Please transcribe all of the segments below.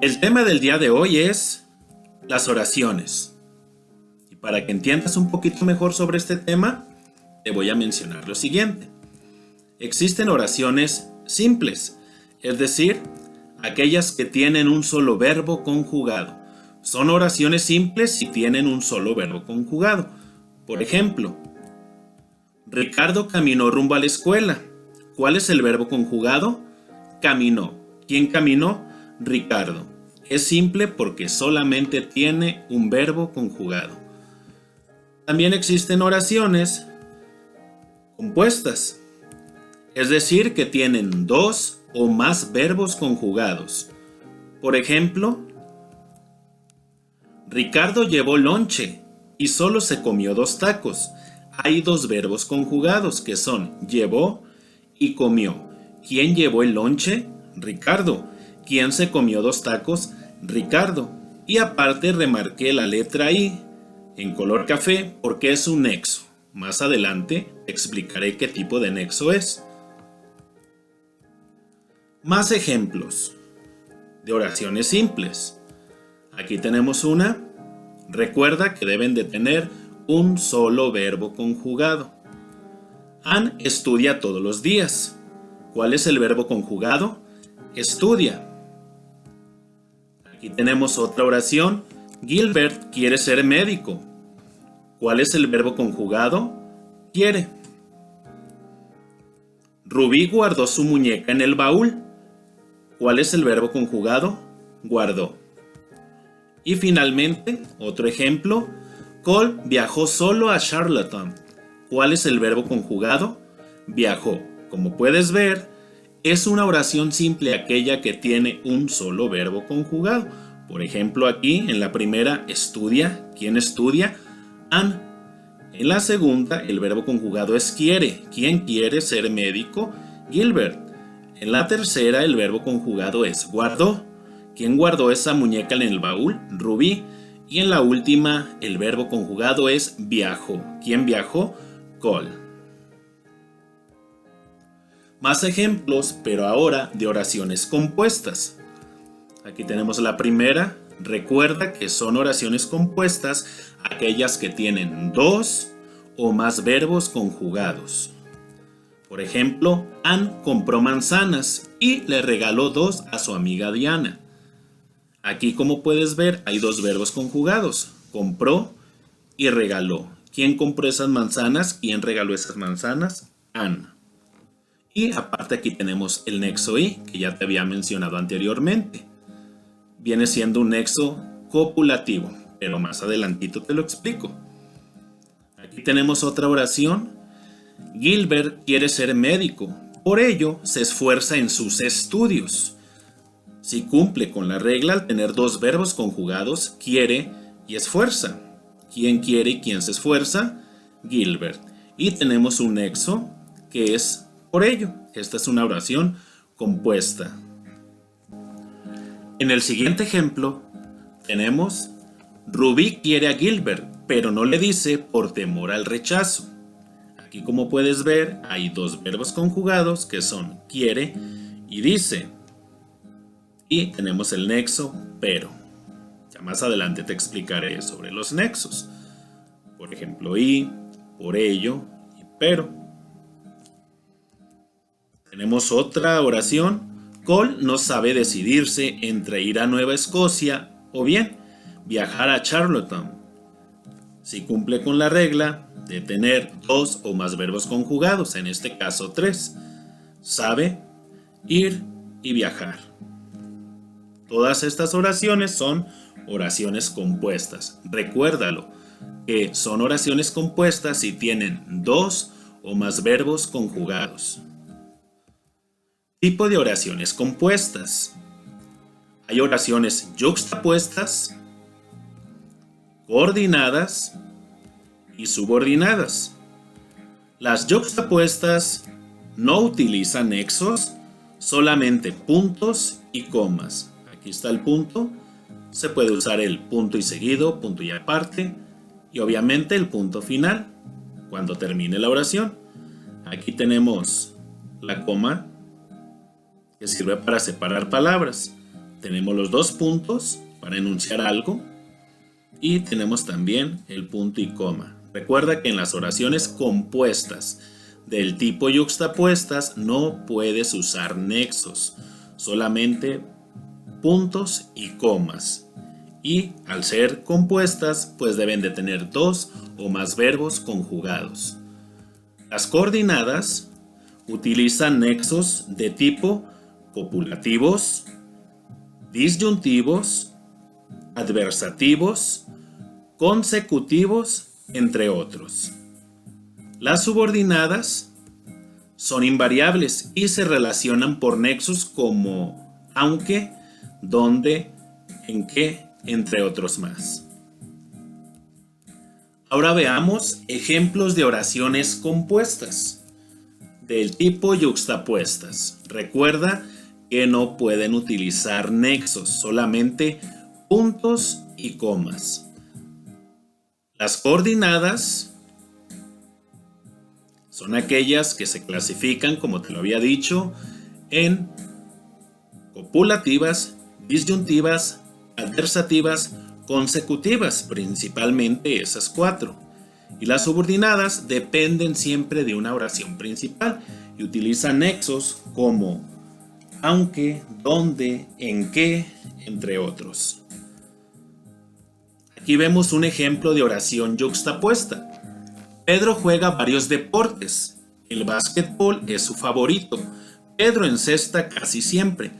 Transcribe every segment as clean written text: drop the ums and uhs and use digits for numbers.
El tema del día de hoy es las oraciones. Y para que entiendas un poquito mejor sobre este tema, te voy a mencionar lo siguiente. Existen oraciones simples, es decir, aquellas que tienen un solo verbo conjugado. Son oraciones simples si tienen un solo verbo conjugado. Por ejemplo, Ricardo caminó rumbo a la escuela. ¿Cuál es el verbo conjugado? Caminó. ¿Quién caminó? Ricardo. Es simple porque solamente tiene un verbo conjugado. También existen oraciones compuestas, es decir, que tienen dos o más verbos conjugados. Por ejemplo, Ricardo llevó lonche y solo se comió 2 tacos. Hay 2 verbos conjugados que son llevó y comió. ¿Quién llevó el lonche? Ricardo. ¿Quién se comió 2 tacos? Ricardo. Y aparte remarqué la letra I en color café porque es un nexo. Más adelante explicaré qué tipo de nexo es. Más ejemplos de oraciones simples. Aquí tenemos una. Recuerda que deben de tener un solo verbo conjugado. Anne estudia todos los días. ¿Cuál es el verbo conjugado? Estudia. Aquí tenemos otra oración. Gilbert quiere ser médico. ¿Cuál es el verbo conjugado? Quiere. Rubí guardó su muñeca en el baúl. ¿Cuál es el verbo conjugado? Guardó. Y finalmente, otro ejemplo. Cole viajó solo a Charlottetown. ¿Cuál es el verbo conjugado? Viajó. Como puedes ver, es una oración simple aquella que tiene un solo verbo conjugado. Por ejemplo, aquí en la primera, estudia. ¿Quién estudia? Anne. En la segunda, el verbo conjugado es quiere. ¿Quién quiere ser médico? Gilbert. En la tercera, el verbo conjugado es guardó. ¿Quién guardó esa muñeca en el baúl? Rubí. Y en la última, el verbo conjugado es viajó. ¿Quién viajó? Cole. Más ejemplos, pero ahora de oraciones compuestas. Aquí tenemos la primera. Recuerda que son oraciones compuestas aquellas que tienen 2 o más verbos conjugados. Por ejemplo, Anne compró manzanas y le regaló 2 a su amiga Diana. Aquí, como puedes ver, hay 2 verbos conjugados. Compró y regaló. ¿Quién compró esas manzanas? ¿Quién regaló esas manzanas? Anne. Y aparte aquí tenemos el nexo I, que ya te había mencionado anteriormente. Viene siendo un nexo copulativo, pero más adelantito te lo explico. Aquí tenemos otra oración. Gilbert quiere ser médico, por ello se esfuerza en sus estudios. Si cumple con la regla al tener 2 verbos conjugados, quiere y esfuerza. ¿Quién quiere y quién se esfuerza? Gilbert. Y tenemos un nexo que es por ello. Esta es una oración compuesta. En el siguiente ejemplo tenemos Rubí quiere a Gilbert, pero no le dice por temor al rechazo. Aquí, como puedes ver, hay 2 verbos conjugados que son quiere y dice. Y tenemos el nexo pero. Ya más adelante te explicaré sobre los nexos. Por ejemplo, y, por ello y pero. Tenemos otra oración. Cole no sabe decidirse entre ir a Nueva Escocia o bien viajar a Charlottetown. Si cumple con la regla de tener 2 o más verbos conjugados, en este caso 3. Sabe, ir y viajar. Todas estas oraciones son oraciones compuestas. Recuérdalo, que son oraciones compuestas si tienen 2 o más verbos conjugados. Tipo de oraciones compuestas. Hay oraciones yuxtapuestas, coordinadas y subordinadas. Las yuxtapuestas no utilizan nexos, solamente puntos y comas. Aquí está el punto. Se puede usar el punto y seguido, punto y aparte, y obviamente el punto final, cuando termine la oración. Aquí tenemos la coma, que sirve para separar palabras. tenemos los dos puntos para enunciar algo y tenemos también el punto y coma. Recuerda que en las oraciones compuestas del tipo yuxtapuestas no puedes usar nexos, solamente puntos y comas. Y al ser compuestas, pues deben de tener dos o más verbos conjugados. Las coordinadas utilizan nexos de tipo copulativos, disyuntivos, adversativos, consecutivos, entre otros. Las subordinadas son invariables y se relacionan por nexos como aunque, donde, en que, entre otros más. Ahora veamos ejemplos de oraciones compuestas del tipo yuxtapuestas. Recuerda que no pueden utilizar nexos, solamente puntos y comas. Las coordinadas son aquellas que se clasifican, como te lo había dicho, en copulativas, disyuntivas, adversativas, consecutivas, principalmente esas cuatro. Y las subordinadas dependen siempre de una oración principal y utilizan nexos como aunque, donde, en que, entre otros. Aquí vemos un ejemplo de oración yuxtapuesta. Pedro juega varios deportes. El básquetbol es su favorito. Pedro encesta casi siempre.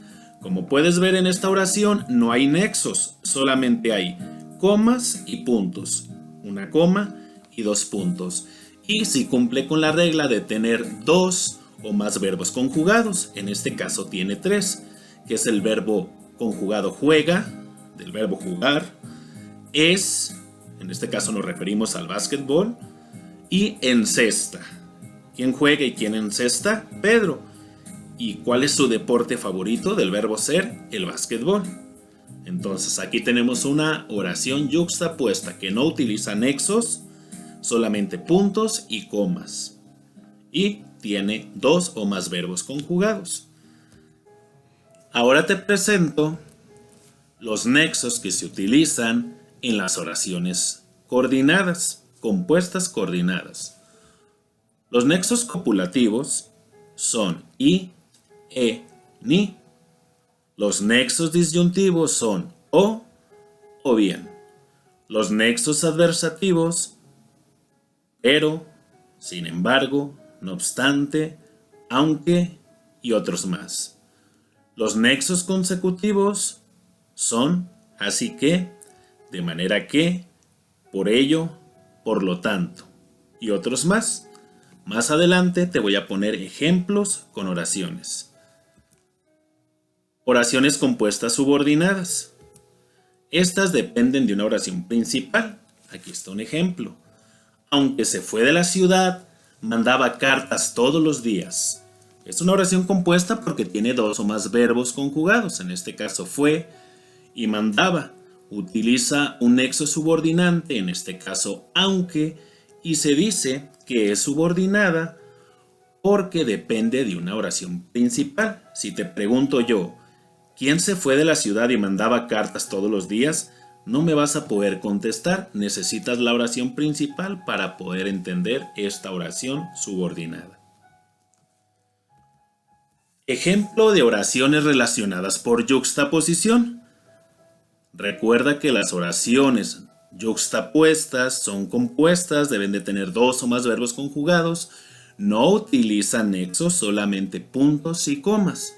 Como puedes ver en esta oración, no hay nexos, solamente hay comas y puntos. Una coma y dos puntos. Y si cumple con la regla de tener dos o más verbos conjugados, en este caso tiene tres, que es el verbo conjugado juega, del verbo jugar, es, en este caso nos referimos al básquetbol, y encesta. ¿Quién juega y quién encesta? Pedro. ¿Y cuál es su deporte favorito del verbo ser? El básquetbol. Entonces aquí tenemos una oración yuxtapuesta que no utiliza nexos, solamente puntos y comas. Y tiene dos o más verbos conjugados. Ahora te presento los nexos que se utilizan en las oraciones coordinadas, compuestas coordinadas. Los nexos copulativos son y, ni. Los nexos disyuntivos son o bien. Los nexos adversativos, pero, sin embargo, no obstante, aunque y otros más. Los nexos consecutivos son así que, de manera que, por ello, por lo tanto, y otros más. Más adelante te voy a poner ejemplos con oraciones. Oraciones compuestas subordinadas. Estas dependen de una oración principal. Aquí está un ejemplo. Aunque se fue de la ciudad, mandaba cartas todos los días. Es una oración compuesta porque tiene dos o más verbos conjugados. En este caso fue y mandaba. Utiliza un nexo subordinante, en este caso aunque, y se dice que es subordinada porque depende de una oración principal. Si te pregunto yo, ¿quién se fue de la ciudad y mandaba cartas todos los días? No me vas a poder contestar. Necesitas la oración principal para poder entender esta oración subordinada. Ejemplo de oraciones relacionadas por yuxtaposición. Recuerda que las oraciones yuxtapuestas son compuestas, deben de tener dos o más verbos conjugados, no utilizan nexos, solamente puntos y comas.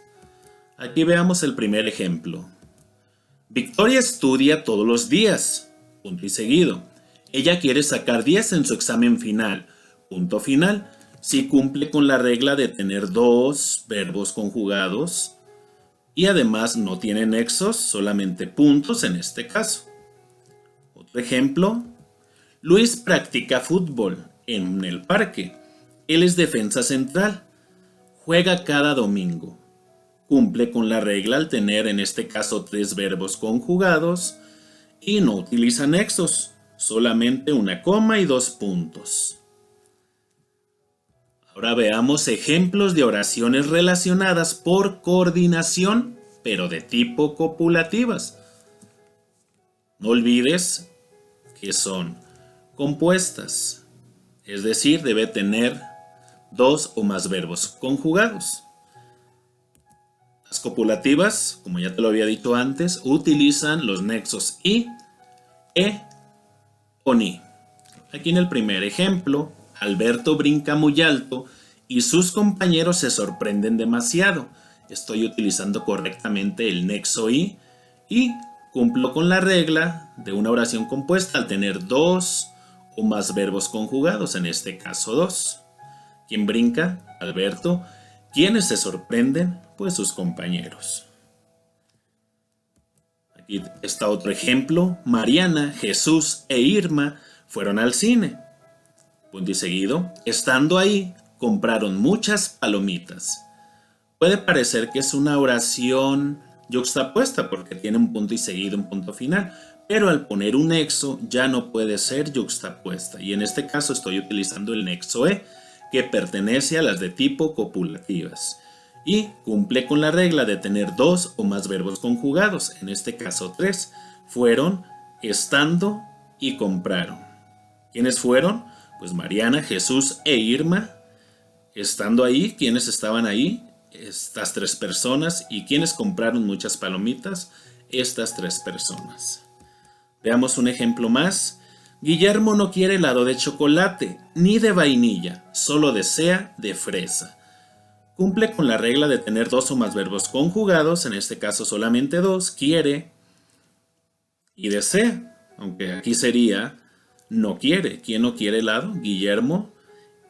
Aquí veamos el primer ejemplo. Victoria estudia todos los días, punto y seguido. Ella quiere sacar 10 en su examen final, punto final, si cumple con la regla de tener dos verbos conjugados y además no tiene nexos, solamente puntos en este caso. Otro ejemplo, Luis practica fútbol en el parque. Él es defensa central, juega cada domingo. Cumple con la regla al tener en este caso tres verbos conjugados y no utiliza nexos, solamente una coma y dos puntos. Ahora veamos ejemplos de oraciones relacionadas por coordinación, pero de tipo copulativas. No olvides que son compuestas, es decir, debe tener dos o más verbos conjugados. Las copulativas, como ya te lo había dicho antes, utilizan los nexos y, e o ni. Aquí en el primer ejemplo, Alberto brinca muy alto y sus compañeros se sorprenden demasiado. Estoy utilizando correctamente el nexo y cumplo con la regla de una oración compuesta al tener dos o más verbos conjugados, en este caso dos. ¿Quién brinca? Alberto. ¿Quiénes se sorprenden? Pues sus compañeros. Aquí está otro ejemplo. Mariana, Jesús e Irma fueron al cine. Punto y seguido. Estando ahí, compraron muchas palomitas. Puede parecer que es una oración yuxtapuesta porque tiene un punto y seguido, un punto final, pero al poner un nexo ya no puede ser yuxtapuesta, y en este caso estoy utilizando el nexo e, que pertenece a las de tipo copulativas y cumple con la regla de tener dos o más verbos conjugados, en este caso tres. Fueron, estando y compraron. ¿Quiénes fueron? Pues Mariana, Jesús e Irma. Estando ahí, ¿quiénes estaban ahí? Estas tres personas. ¿Y quiénes compraron muchas palomitas? Estas tres personas. Veamos un ejemplo más. Guillermo no quiere helado de chocolate ni de vainilla, solo desea de fresa. Cumple con la regla de tener dos o más verbos conjugados, en este caso solamente dos, quiere y desea, aunque aquí sería no quiere. ¿Quién no quiere helado? Guillermo.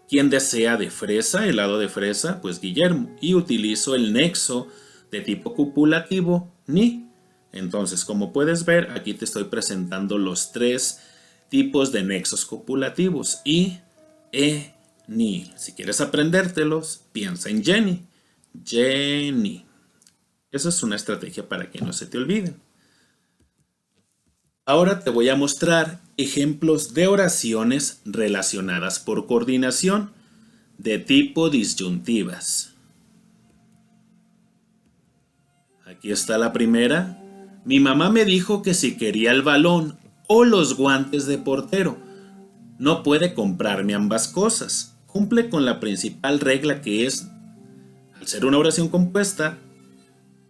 ¿Quién desea de fresa, helado de fresa? Pues Guillermo. Y utilizo el nexo de tipo copulativo ni. Entonces, como puedes ver, aquí te estoy presentando los tres tipos de nexos copulativos: y, e, ni. Si quieres aprendértelos, piensa en Jenny. Jenny. Esa es una estrategia para que no se te olviden. Ahora te voy a mostrar ejemplos de oraciones relacionadas por coordinación de tipo disyuntivas. Aquí está la primera. Mi mamá me dijo que si quería el balón o los guantes de portero, no puede comprarme ambas cosas. Cumple con la principal regla, que es, al ser una oración compuesta,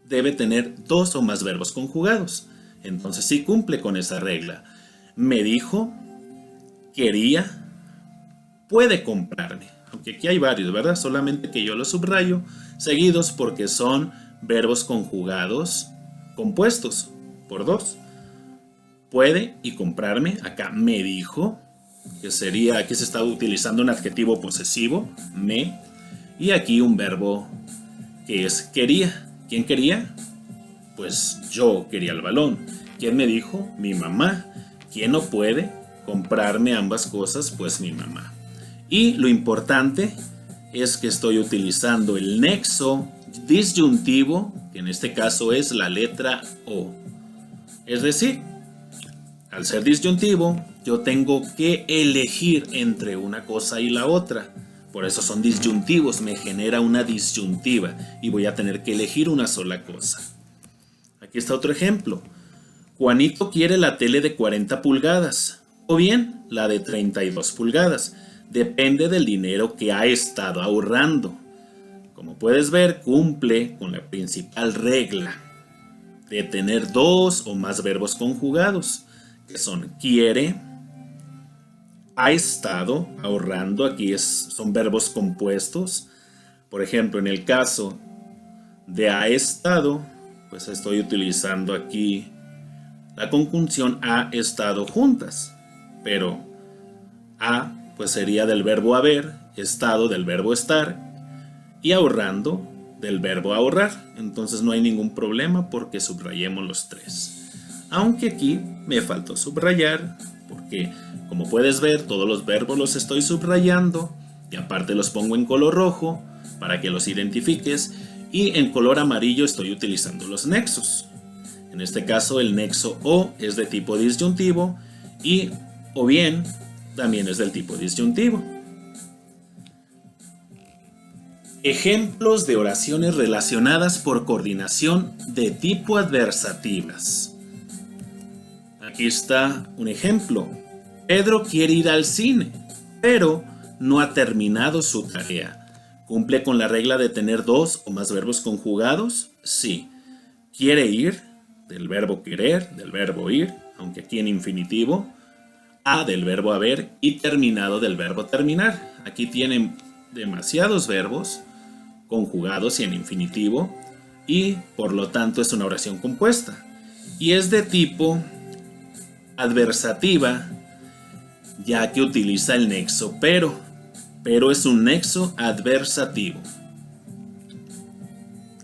debe tener dos o más verbos conjugados. Entonces sí cumple con esa regla. Me dijo, quería, puede comprarme. Aunque aquí hay varios, ¿verdad? Solamente que yo los subrayo seguidos porque son verbos conjugados compuestos por dos. Puede y comprarme. Acá me dijo, que sería, aquí se está utilizando un adjetivo posesivo, me. Y aquí un verbo que es quería. ¿Quién quería? Pues yo quería el balón. ¿Quién me dijo? Mi mamá. ¿Quién no puede comprarme ambas cosas? Pues mi mamá. Y lo importante es que estoy utilizando el nexo disyuntivo, que en este caso es la letra O. Es decir, al ser disyuntivo, yo tengo que elegir entre una cosa y la otra. Por eso son disyuntivos, me genera una disyuntiva y voy a tener que elegir una sola cosa. Aquí está otro ejemplo. Juanito quiere la tele de 40 pulgadas o bien la de 32 pulgadas. Depende del dinero que ha estado ahorrando. Como puedes ver, cumple con la principal regla de tener dos o más verbos conjugados, que son quiere, ha estado ahorrando. Aquí son verbos compuestos. Por ejemplo, en el caso de ha estado, pues estoy utilizando aquí la conjunción ha estado juntas, pero ha pues sería del verbo haber, estado del verbo estar y ahorrando del verbo ahorrar. Entonces no hay ningún problema porque subrayemos los tres. Aunque aquí me faltó subrayar porque, como puedes ver, todos los verbos los estoy subrayando y aparte los pongo en color rojo para que los identifiques, y en color amarillo estoy utilizando los nexos. En este caso el nexo O es de tipo disyuntivo y o bien también es del tipo disyuntivo. Ejemplos de oraciones relacionadas por coordinación de tipo adversativas. Aquí está un ejemplo. Pedro quiere ir al cine, pero no ha terminado su tarea. ¿Cumple con la regla de tener dos o más verbos conjugados? Sí. Quiere ir, del verbo querer, del verbo ir, aunque aquí en infinitivo. A del verbo haber y terminado del verbo terminar. Aquí tienen demasiados verbos conjugados y en infinitivo y por lo tanto es una oración compuesta. Y es de tipo adversativa ya que utiliza el nexo pero es un nexo adversativo.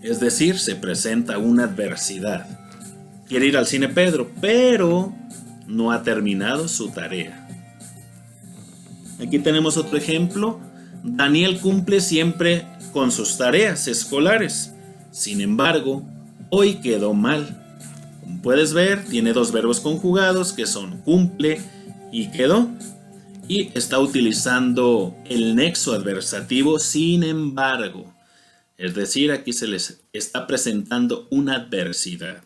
Es decir, se presenta una adversidad. Quiere ir al cine Pedro, pero no ha terminado su tarea. Aquí tenemos otro ejemplo. Daniel cumple siempre con sus tareas escolares. Sin embargo, hoy quedó mal. Como puedes ver, tiene dos verbos conjugados que son cumple y quedó. Y está utilizando el nexo adversativo sin embargo. Es decir, aquí se les está presentando una adversidad.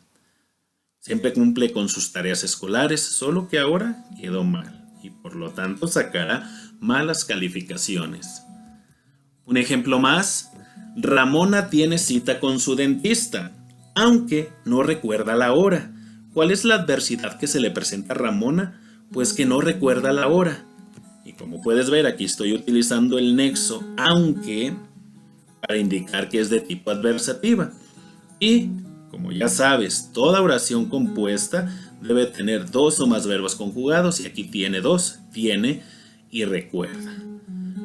Siempre cumple con sus tareas escolares, solo que ahora quedó mal y por lo tanto sacará malas calificaciones. Un ejemplo más, Ramona tiene cita con su dentista, aunque no recuerda la hora. ¿Cuál es la adversidad que se le presenta a Ramona? Pues que no recuerda la hora. Y como puedes ver, aquí estoy utilizando el nexo aunque para indicar que es de tipo adversativa. Y como ya sabes, toda oración compuesta debe tener dos o más verbos conjugados y aquí tiene dos, tiene y recuerda.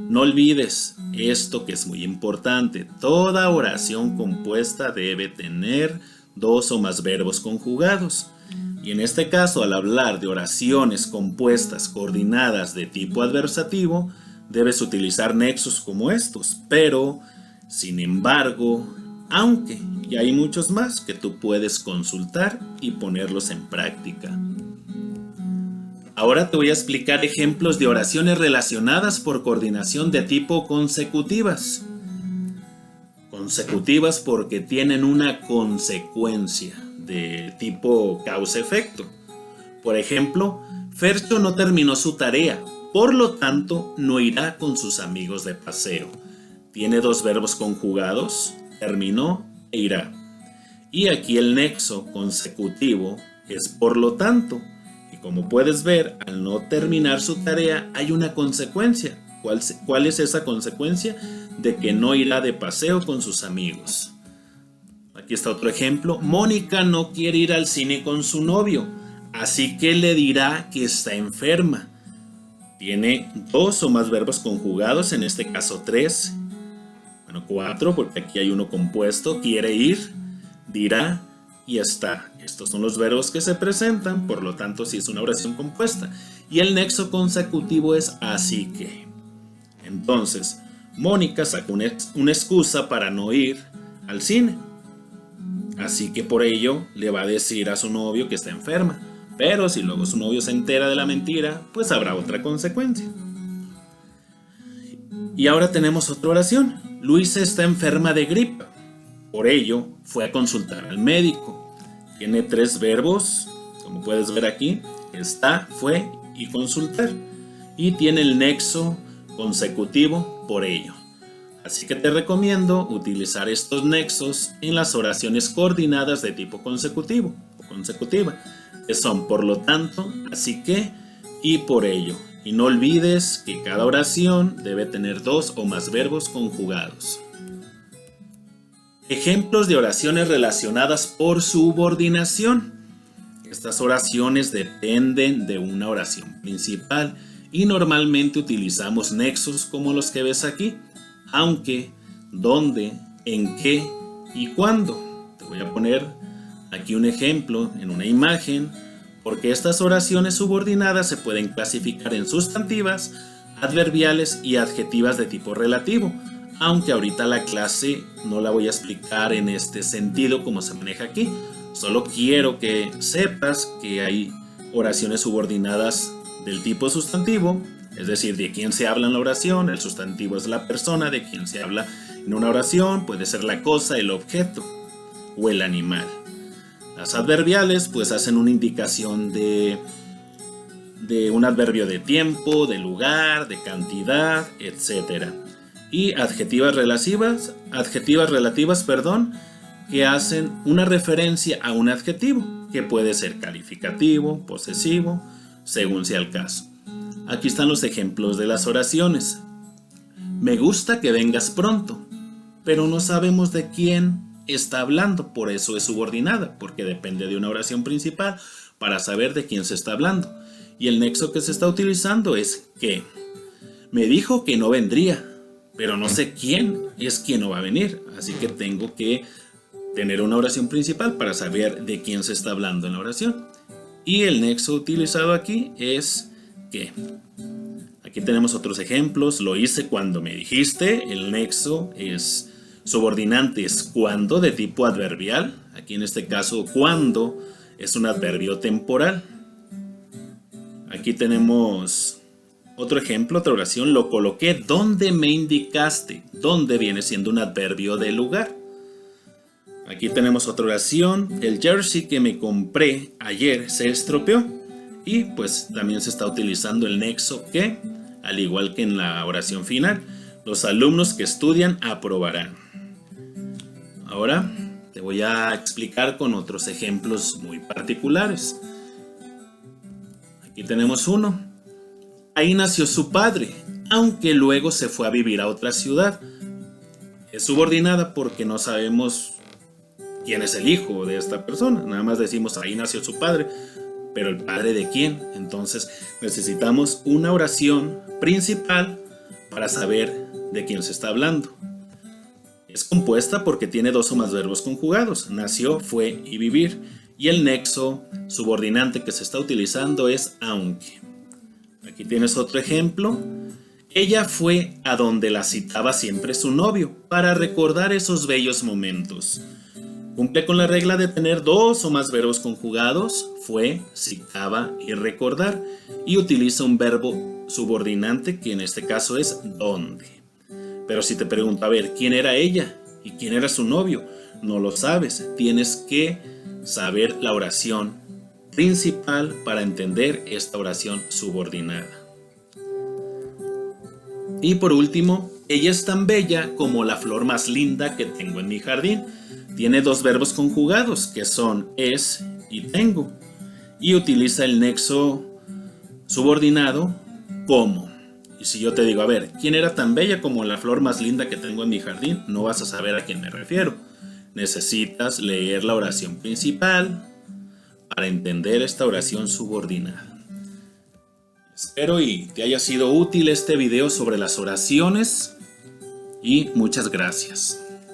No olvides esto que es muy importante, toda oración compuesta debe tener dos o más verbos conjugados. Y en este caso, al hablar de oraciones compuestas coordinadas de tipo adversativo, debes utilizar nexos como estos, pero, sin embargo, aunque, y hay muchos más que tú puedes consultar y ponerlos en práctica. Ahora te voy a explicar ejemplos de oraciones relacionadas por coordinación de tipo consecutivas. Consecutivas porque tienen una consecuencia de tipo causa-efecto. Por ejemplo, Fercho no terminó su tarea, por lo tanto no irá con sus amigos de paseo. Tiene dos verbos conjugados, terminó e irá. Y aquí el nexo consecutivo es por lo tanto. Y como puedes ver, al no terminar su tarea hay una consecuencia. ¿Cuál es esa consecuencia? De que no irá de paseo con sus amigos. Aquí está otro ejemplo. Mónica no quiere ir al cine con su novio, así que le dirá que está enferma. Tiene dos o más verbos conjugados, en este caso tres. Bueno, cuatro, porque aquí hay uno compuesto. Quiere ir, dirá y está. Estos son los verbos que se presentan, por lo tanto sí es una oración compuesta. Y el nexo consecutivo es así que. Entonces, Mónica sacó una excusa para no ir al cine. Así que por ello le va a decir a su novio que está enferma. Pero si luego su novio se entera de la mentira, pues habrá otra consecuencia. Y ahora tenemos otra oración. Luisa está enferma de gripa. Por ello fue a consultar al médico. Tiene tres verbos, como puedes ver aquí. Está, fue y consultar. Y tiene el nexo consecutivo por ello. Así que te recomiendo utilizar estos nexos en las oraciones coordinadas de tipo consecutivo o consecutiva, que son por lo tanto, así que y por ello. Y no olvides que cada oración debe tener dos o más verbos conjugados. Ejemplos de oraciones relacionadas por subordinación. Estas oraciones dependen de una oración principal y normalmente utilizamos nexos como los que ves aquí. Aunque, dónde, en qué y cuándo. Te voy a poner aquí un ejemplo en una imagen, porque estas oraciones subordinadas se pueden clasificar en sustantivas, adverbiales y adjetivas de tipo relativo, aunque ahorita la clase no la voy a explicar en este sentido como se maneja aquí. Solo quiero que sepas que hay oraciones subordinadas del tipo sustantivo, es decir, de quién se habla en la oración, el sustantivo es la persona de quien se habla En una oración puede ser la cosa, el objeto o el animal. Las adverbiales pues hacen una indicación de un adverbio de tiempo, de lugar, de cantidad, etc. Y adjetivas relativas, que hacen una referencia a un adjetivo, que puede ser calificativo, posesivo, según sea el caso. Aquí están los ejemplos de las oraciones. Me gusta que vengas pronto, pero no sabemos de quién está hablando, por eso es subordinada, porque depende de una oración principal para saber de quién se está hablando. Y el nexo que se está utilizando es que. Me dijo que no vendría, pero no sé quién es quien no va a venir, así que tengo que tener una oración principal para saber de quién se está hablando en la oración. Y el nexo utilizado aquí es que. Aquí tenemos otros ejemplos. Lo hice cuando me dijiste. El nexo es subordinante, es cuando, de tipo adverbial. Aquí en este caso, cuando es un adverbio temporal. Aquí tenemos otro ejemplo, otra oración. Lo coloqué donde me indicaste. Donde viene siendo un adverbio de lugar. Aquí tenemos otra oración. El jersey que me compré ayer se estropeó. Y pues también se está utilizando el nexo que, al igual que en la oración final. Los alumnos que estudian aprobarán. Ahora te voy a explicar con otros ejemplos muy particulares. Aquí tenemos uno. Ahí nació su padre, aunque luego se fue a vivir a otra ciudad. Es subordinada porque no sabemos quién es el hijo de esta persona. Nada más decimos ahí nació su padre, pero ¿el padre de quién? Entonces necesitamos una oración principal para saber de quién se está hablando. Es compuesta porque tiene dos o más verbos conjugados. Nació, fue y vivir. Y el nexo subordinante que se está utilizando es aunque. Aquí tienes otro ejemplo. Ella fue a donde la citaba siempre su novio para recordar esos bellos momentos. Cumple con la regla de tener dos o más verbos conjugados, fue, citaba y recordar, y utiliza un verbo subordinante que en este caso es donde. Pero si te pregunto, a ver, ¿quién era ella? ¿Y quién era su novio? No lo sabes, tienes que saber la oración principal para entender esta oración subordinada. Y por último, ella es tan bella como la flor más linda que tengo en mi jardín. Tiene dos verbos conjugados que son es y tengo. Y utiliza el nexo subordinado como. Y si yo te digo, a ver, ¿quién era tan bella como la flor más linda que tengo en mi jardín? No vas a saber a quién me refiero. Necesitas leer la oración principal para entender esta oración subordinada. Espero y te haya sido útil este video sobre las oraciones y muchas gracias.